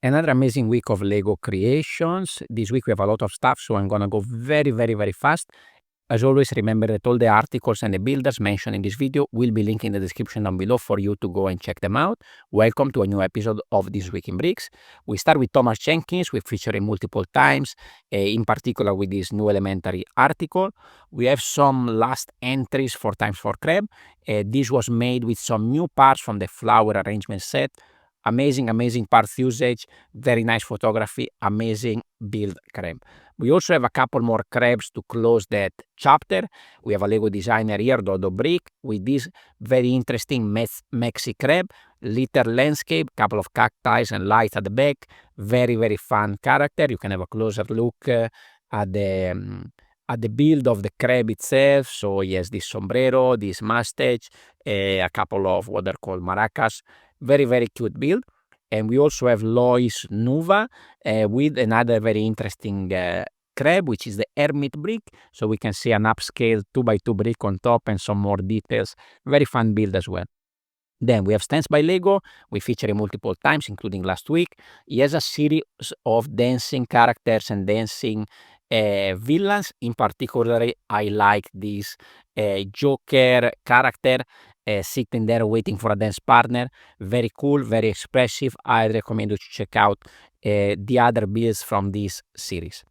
Another amazing week of Lego creations. This week we have a lot of stuff, so I'm gonna go very fast. As always, remember that all the articles and the builders mentioned in this video will be linked in the description down below for you to go and check them out. Welcome to a new episode of This Week in Bricks. We start with Thomas Jenkins. We featured him multiple times, in particular with this new elementary article. We have some last entries for Times for Crab. This was made with some new parts from the flower arrangement set. Amazing parts usage, very nice photography, amazing build crab. We also have a couple more crabs to close that chapter. We have a Lego designer here, dodobrick, with this very interesting Mexicrab, little landscape, couple of cacti and lights at the back. Very fun character. You can have a closer look at the build of the crab itself. So he has this sombrero, this mustache, a couple of what they're called maracas. Very cute build. And we also have loysnuva with another very interesting crab, which is the Hermit brick. So we can see an upscale 2x2 brick on top and some more details. Very fun build as well. Then we have stensbylego. We featured it multiple times, including last week. He has a series of dancing characters and dancing villains. In particular, I like this Joker character sitting there waiting for a dance partner. Very cool, very expressive. I recommend you to check out the other builds from this series.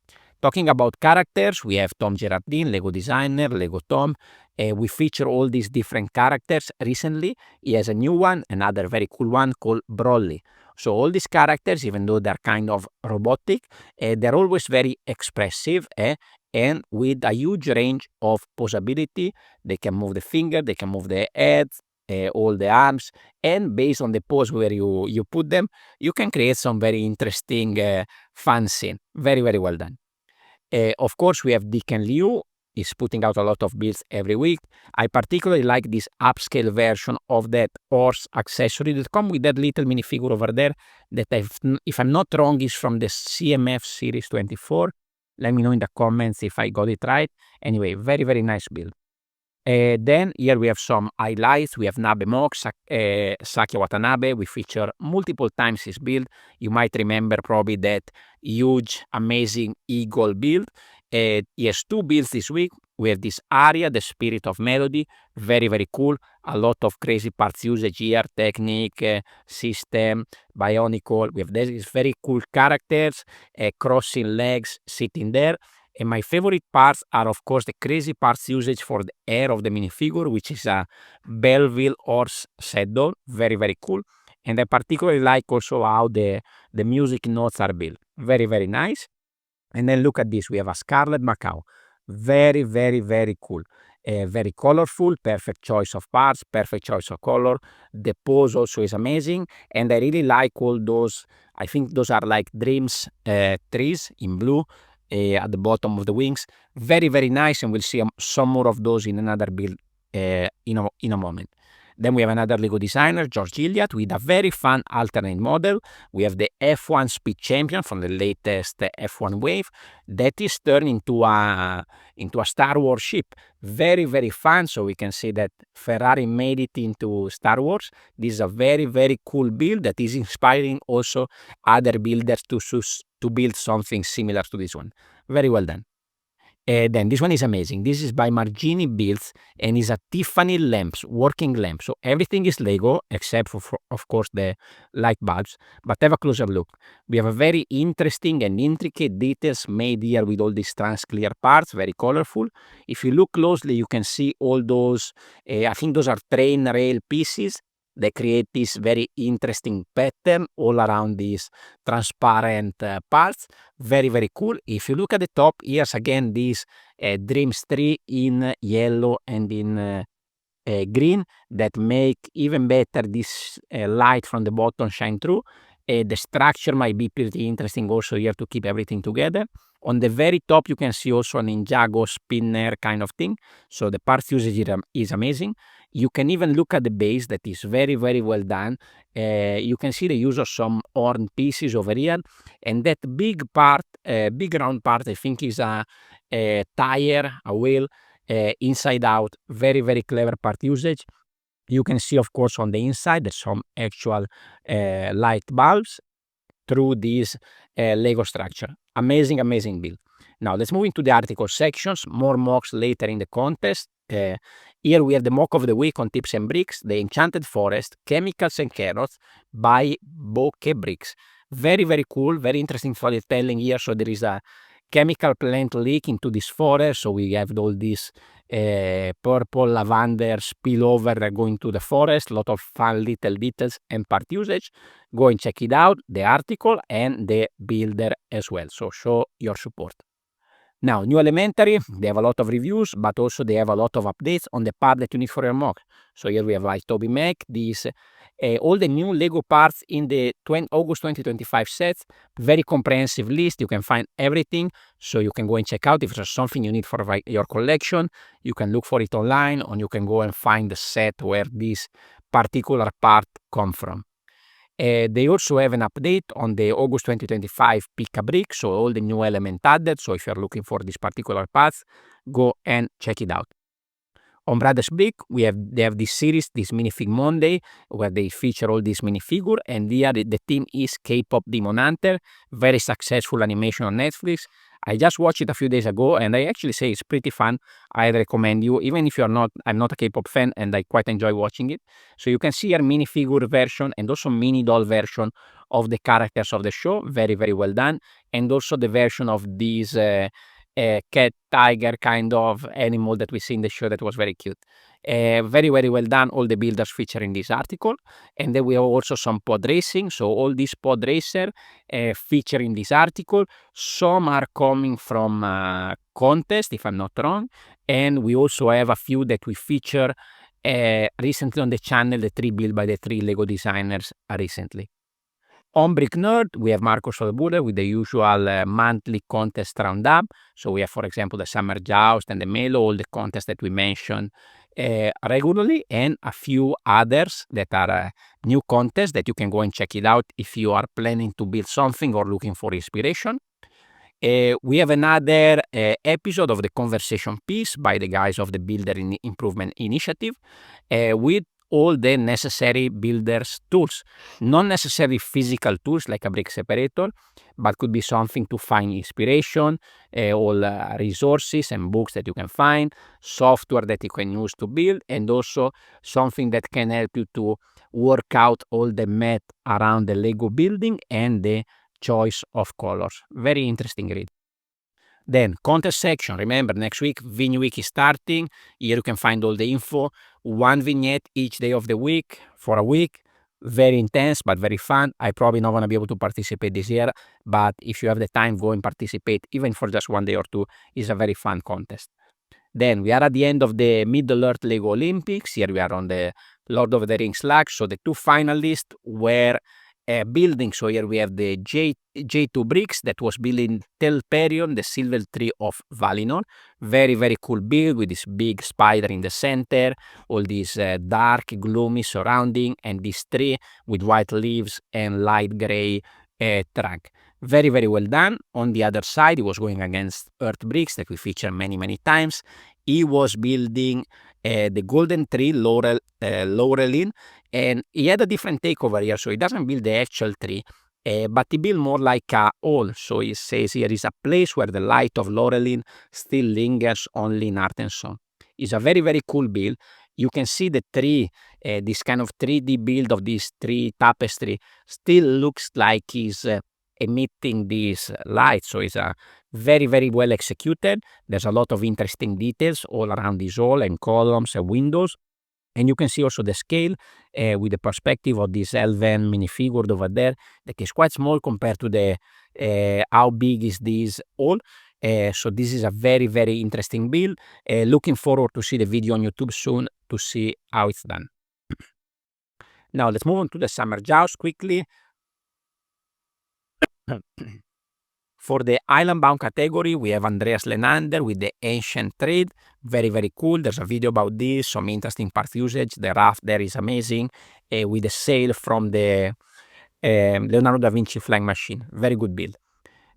Talking about characters, we have Tom Gerardin, Lego designer, Lego Tom. We feature all these different characters recently. He has a new one, another very cool one called Brolly. So all these characters, even though they're kind of robotic, they're always very expressive and with a huge range of posability. They can move the finger, they can move the head, all the arms, and based on the pose where you put them, you can create some very interesting fun scene. Very well done. Of course, we have Dick and Liu. He's putting out a lot of builds every week. I particularly like this upscale version of that horse accessory that come with that little minifigure over there that, if I'm not wrong, is from the CMF Series 24. Let me know in the comments if I got it right. Anyway, very nice build. Then here we have some highlights. We have Nabemok, Saki Watanabe. We feature multiple times his build. You might remember probably that huge, amazing eagle build. He has two builds this week. We have this Aria, the Spirit of Melody. Very cool. A lot of crazy parts usage here. Technique, system, bionicle. We have these very cool characters, crossing legs, sitting there. And my favorite parts are, of course, the crazy parts usage for the hair of the minifigure, which is a Belleville horse saddle. Very cool. And I particularly like also how the music notes are built. Very nice. And then look at this. We have a Scarlet Macaw. Very cool. Very colorful. Perfect choice of parts. Perfect choice of color. The pose also is amazing. And I really like all those. I think those are like dreams trees in blue. At the bottom of the wings. Very nice, and we'll see some more of those in another build in a moment. Then we have another Lego designer, Georgegilliatt, with a very fun alternate model. We have the F1 Speed Champion from the latest F1 wave that is turned into a Star Wars ship. Very fun. So we can see that Ferrari made it into Star Wars. This is a very cool build that is inspiring also other builders to build something similar to this one. Very well done. Then this one is amazing. This is by Marginibuilds and is a Tiffany lamps, working lamp. So everything is Lego except for of course the light bulbs. But have a closer look. We have a very interesting and intricate details made here with all these trans clear parts, very colorful. If you look closely, you can see all those, I think those are train rail pieces. They create this very interesting pattern all around these transparent parts. Very cool. If you look at the top, here's again this Dreams tree in yellow and in green that make even better this light from the bottom shine through. The structure might be pretty interesting also here to keep everything together. On the very top, you can see also a Ninjago spinner kind of thing. So the parts usage is amazing. You can even look at the base that is very well done. You can see the use of some horn pieces over here. And that big part, big round part, I think is a tire, a wheel, inside out. Very clever part usage. You can see, of course, on the inside, there's some actual light bulbs. through this Lego structure. Amazing, amazing build. Now let's move into the article sections, more mocks later in the contest. Here we have the mock of the week on Tips and Bricks, the Enchanted Forest, Chemicals and Carrots by Bokehbricks. Very, very cool, very interesting storytelling here. So there is a chemical plant leak into this forest, so we have all these purple lavender spillover going to the forest. A lot of fun little details and part usage. Go and check it out, the article and the builder as well, so show your support. Now, New Elementary, they have a lot of reviews, but also they have a lot of updates on the part that you need for your mock. So here we have like Tobymac, these all the new Lego parts in the August 2025 sets. Very comprehensive list. You can find everything, so you can go and check out if there's something you need for your collection. You can look for it online, or you can go and find the set where this particular part come from. They also have an update on the August 2025 Pick-a-Brick, so all the new element added. So if you're looking for this particular path, go and check it out. On Brothers Brick, they have this series, this Minifig Monday, where they feature all these minifigure, and here the theme is K-pop Demon Hunter. Very successful animation on Netflix. I just watched it a few days ago, and I actually say it's pretty fun. I recommend you, even if I'm not a K-pop fan, and I quite enjoy watching it. So you can see a minifigure version and also mini doll version of the characters of the show. Very, very well done. And also the version of these cat, tiger kind of animal that we see in the show that was very cute. Very, very well done, all the builders featured in this article. And then we have also some pod racing. So all these pod racer featured in this article. Some are coming from contest, if I'm not wrong. And we also have a few that we feature recently on the channel, the 3 built by the 3 Lego designers recently. On Brick Nerd, we have Markus Rollbuhler with the usual monthly contest roundup. So we have, for example, the Summer Joust and the MELO, all the contests that we mention regularly, and a few others that are new contests that you can go and check it out if you are planning to build something or looking for inspiration. We have another episode of the conversation piece by the guys of the Builder Improvement Initiative with all the necessary builders tools, not necessarily physical tools like a brick separator, but could be something to find inspiration, all resources and books that you can find, software that you can use to build, and also something that can help you to work out all the math around the Lego building and the choice of colors. Very interesting read. Then contest section. Remember, next week Vignweek is starting. Here you can find all the info. 1 vignette each day of the week for a week. Very intense but very fun. I probably not gonna be able to participate this year, but if you have the time, go and participate even for just 1 day or 2. It's a very fun contest. Then we are at the end of the Middle-earth Lego Olympics. Here we are on the Lord of the Rings Slug. So the 2 finalists were building. So here we have the J2 bricks that was built in Telperion, the Silver Tree of Valinor. Very, very cool build with this big spider in the center, all these dark, gloomy surrounding, and this tree with white leaves and light gray trunk. Very, very well done. On the other side, he was going against Earth Bricks that we feature many, many times. He was building the Golden Tree Laurelin, and he had a different take over here. So he doesn't build the actual tree, but he built more like a hall. So he says here is a place where the light of Laurelin still lingers only in art and song. It's a very, very cool build. You can see the tree, this kind of 3D build of this tree tapestry still looks like he's emitting this light. So it's a very, very well executed. There's a lot of interesting details all around this hall and columns and windows. And you can see also the scale with the perspective of this elven minifigure over there that is quite small compared to the how big is this hall. So this is a very, very interesting build. Looking forward to see the video on YouTube soon to see how it's done. Now let's move on to the Summer Joust quickly. For the Island Bound category, we have Andreas Lenander with the Ancient Trade. Very, very cool. There's a video about this, some interesting part usage. The raft there is amazing, with the sail from the Leonardo da Vinci flying machine. Very good build.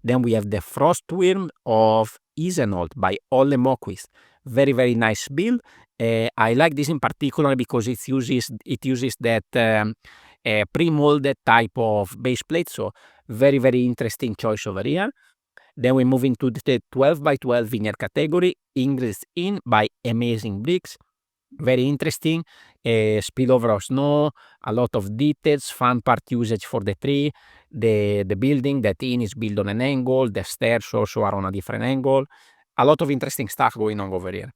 Then we have the Frostworm of Isenholt by Olle Moquist. Very, very nice build. I like this in particular because it uses that pre-molded type of base plate. So Very, very interesting choice over here. Then we move into the 12x12 vinyl category, English in by Amazing Bricks. Very interesting, spillover of snow, a lot of details, fun part usage for the tree, the building, that in is built on an angle, the stairs also are on a different angle, a lot of interesting stuff going on over here.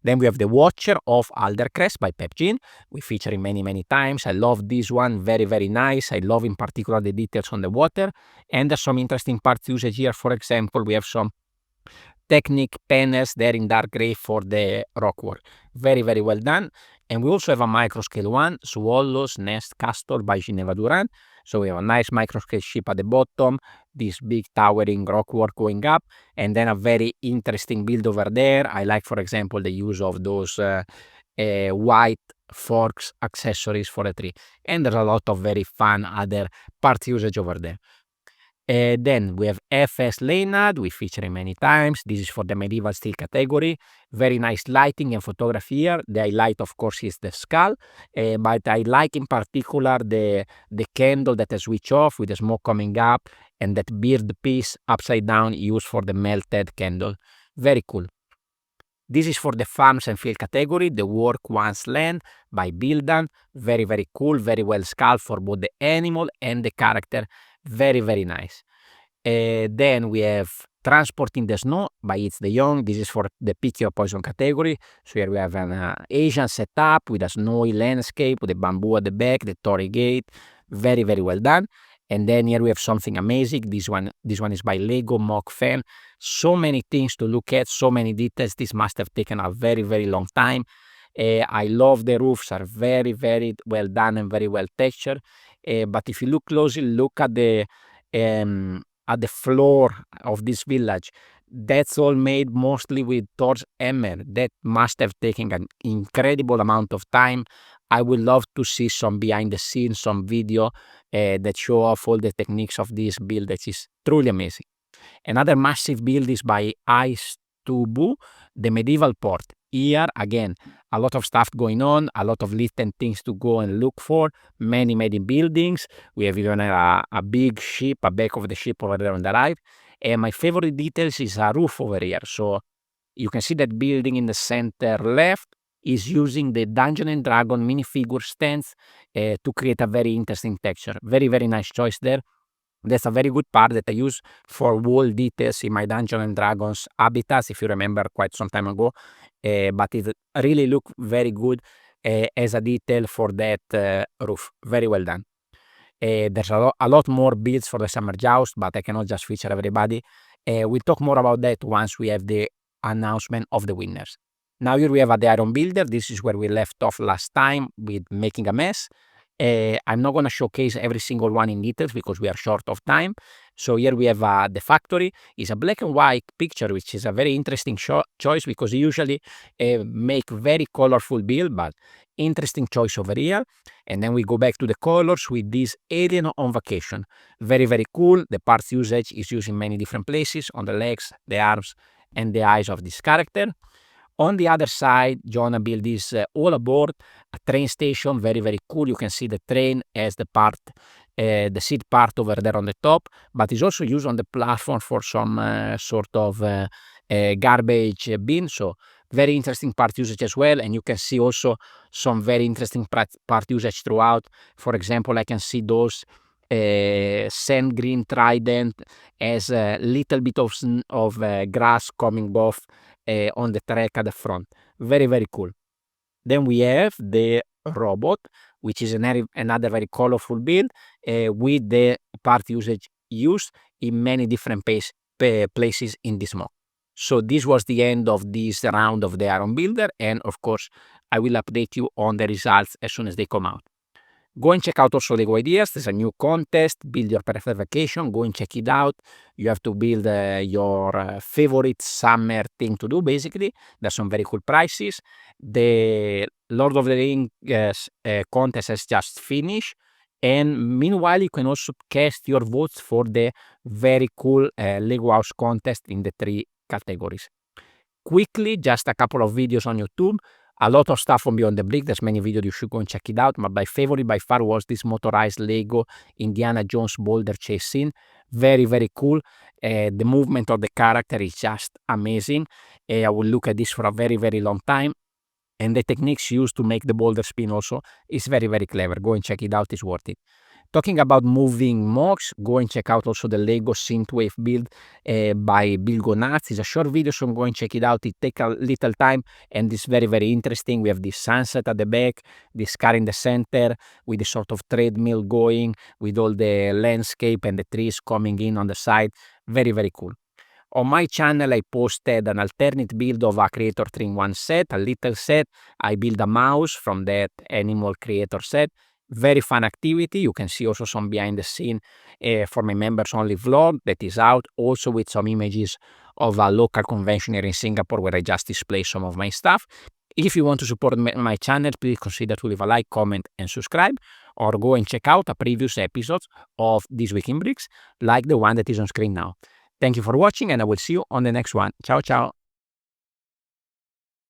Then we have the Watcher of Aldercrest by Pepijn. We feature it many times. I love this one, very, very nice. I love in particular the details on the water, and there's some interesting parts usage here. For example, we have some Technic panels there in dark gray for the rockwork. Very, very well done. And we also have a microscale one, Swallow's Nest Castle by Geneva D. So we have a nice microscale ship at the bottom, this big towering rockwork going up, and then a very interesting build over there. I like, for example, the use of those white forks accessories for a tree. And there's a lot of very fun other part usage over there. Then we have FS Leonard, we feature it many times. This is for the medieval steel category. Very nice lighting and photography here. The highlight, of course, is the skull, but I like in particular the candle that is switch off with the smoke coming up, and that beard piece upside down used for the melted candle. Very cool. This is for the farms and field category, the Work One's Land by Bildan. Very, very cool, very well sculpted for both the animal and the character. Very, very nice. Then we have Transport in the Snow by Ids De Jong. This is for the Pick Your Poison category. So here we have an Asian setup with a snowy landscape with the bamboo at the back, the torii gate. Very, very well done. And then here we have something amazing. This one is by Lego.Pepijn. So many things to look at, so many details. This must have taken a very, very long time. I love the roofs, are very, very well done and very well textured. But if you look closely, look at the floor of this village. That's all made mostly with torch hammer. That must have taken an incredible amount of time. I would love to see some behind the scenes, some video that show off all the techniques of this build. That is truly amazing. Another massive build is by Ids De Jong, the medieval port. Here again, a lot of stuff going on, a lot of little things to go and look for, many buildings. We have even a big ship, a back of the ship over there on the right. And my favorite details is a roof over here. So you can see that building in the center left is using the Dungeon and Dragon minifigure stands to create a very interesting texture. Very, very nice choice there. That's a very good part that I use for wall details in my Dungeon and Dragons habitats, if you remember quite some time ago. But it really looked very good as a detail for that roof. Very well done. There's a lot more builds for the summer Joust, but I cannot just feature everybody. We'll talk more about that once we have the announcement of the winners. Now here we have the Iron Builder. This is where we left off last time with making a mess. I'm not going to showcase every single one in details because we are short of time. So here we have the factory. It's a black and white picture, which is a very interesting choice because you usually make very colorful build, but interesting choice over here. And then we go back to the colors with this alien on vacation. Very, very cool. The parts usage is used in many different places, on the legs, the arms, and the eyes of this character. On the other side, Jonah built this all aboard a train station. Very, very cool. You can see the train as the part, the seat part over there on the top, but it's also used on the platform for some sort of garbage bin. So very interesting part usage as well. And you can see also some very interesting part usage throughout. For example, I can see those sand green trident as a little bit of grass coming off on the track at the front. Very, very cool. Then we have the robot, which is another very colorful build with the part usage used in many different places in this mod. So this was the end of this round of the Iron Builder, and of course I will update you on the results as soon as they come out. Go and check out also Lego Ideas. There's a new contest, Build Your Perfect Vacation. Go and check it out. You have to build your favorite summer thing to do, basically. There's some very cool prizes. The Lord of the Rings contest has just finished. And meanwhile, you can also cast your votes for the very cool Lego House contest in the 3 categories. Quickly, just a couple of videos on YouTube. A lot of stuff from Beyond the Brick. There's many videos, you should go and check it out. But my favorite by far was this motorized Lego Indiana Jones boulder chase scene. Very, very cool. The movement of the character is just amazing. I will look at this for a very, very long time. And the techniques used to make the boulder spin also is very, very clever. Go and check it out, it's worth it. Talking about moving mocks, go and check out also the Lego Synthwave build by Bill Gonaz. It's a short video, so go and check it out. It takes a little time and it's very, very interesting. We have this sunset at the back, this car in the center with the sort of treadmill going with all the landscape and the trees coming in on the side. Very, very cool. On my channel, I posted an alternate build of a Creator 3-in-1 set, a little set. I built a mouse from that animal creator set. Very fun activity. You can see also some behind the scene for my members only vlog that is out, also with some images of a local convention here in Singapore where I just display some of my stuff. If you want to support my channel, please consider to leave a like, comment and subscribe, or go and check out a previous episodes of This Week in Bricks, like the one that is on screen now. Thank you for watching and I will see you on the next one. Ciao, ciao.